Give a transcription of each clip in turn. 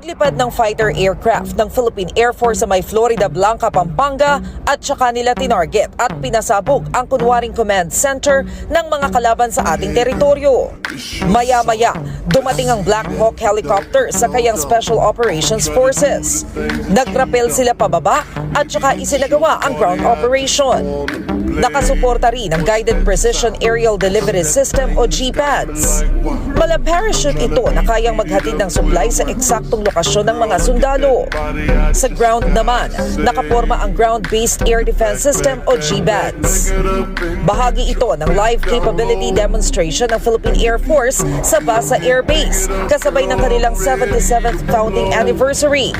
Paglipad ng fighter aircraft ng Philippine Air Force sa may Florida Blanca, Pampanga at saka nila tinarget at pinasabog ang kunwaring command center ng mga kalaban sa ating teritoryo. Maya-maya, dumating ang Black Hawk helicopter sa kayang Special Operations Forces. Nagrapel sila pababa at saka isinagawa ang ground operation. Nakasuporta rin ang Guided Precision Aerial Delivery System o GPADS. Mala parachute ito na kayang maghatid ng supply sa eksaktong lokasyon ng mga sundalo. Sa ground naman, nakaporma ang Ground-Based Air Defense System o GBADS. Bahagi ito ng live capability demonstration ng Philippine Air Force sa Basa Air Base, kasabay ng kanilang 77th founding anniversary.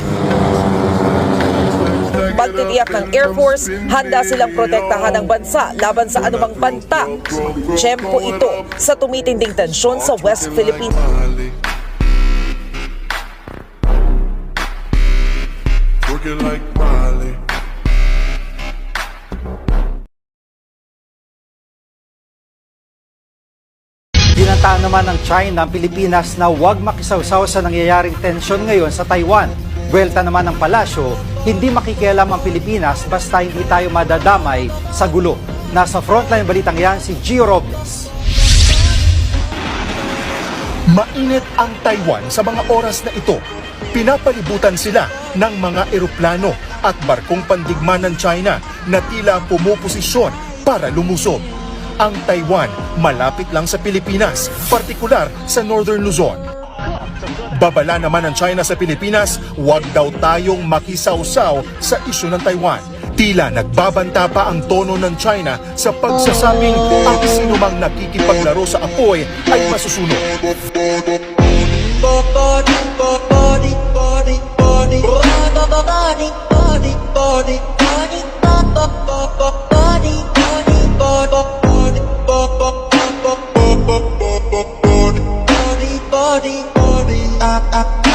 Pagtitiyak ng Air Force, handa silang protektahan ang bansa laban sa anumang banta. Tiyempo ito sa tumitinding tensyon sa West Philippines. Binantaan naman ng China ang Pilipinas na huwag makisawsaw sa nangyayaring tensyon ngayon sa Taiwan. Buwelta naman ng palasyo, hindi makikialam ang Pilipinas basta hindi tayo madadamay sa gulo. Nasa frontline balitang yan si Gio Robles. Mainit ang Taiwan sa mga oras na ito. Pinapalibutan sila ng mga eroplano at barkong pandigma ng China na tila pumuposisyon para lumusob. Ang Taiwan malapit lang sa Pilipinas, partikular sa Northern Luzon. Babala naman ng China sa Pilipinas, huwag daw tayong makisawsaw sa isyu ng Taiwan. Tila nagbabanta pa ang tono ng China sa pagsasabing ang sinumang nakikipaglaro sa apoy ay masusunog. Up, up.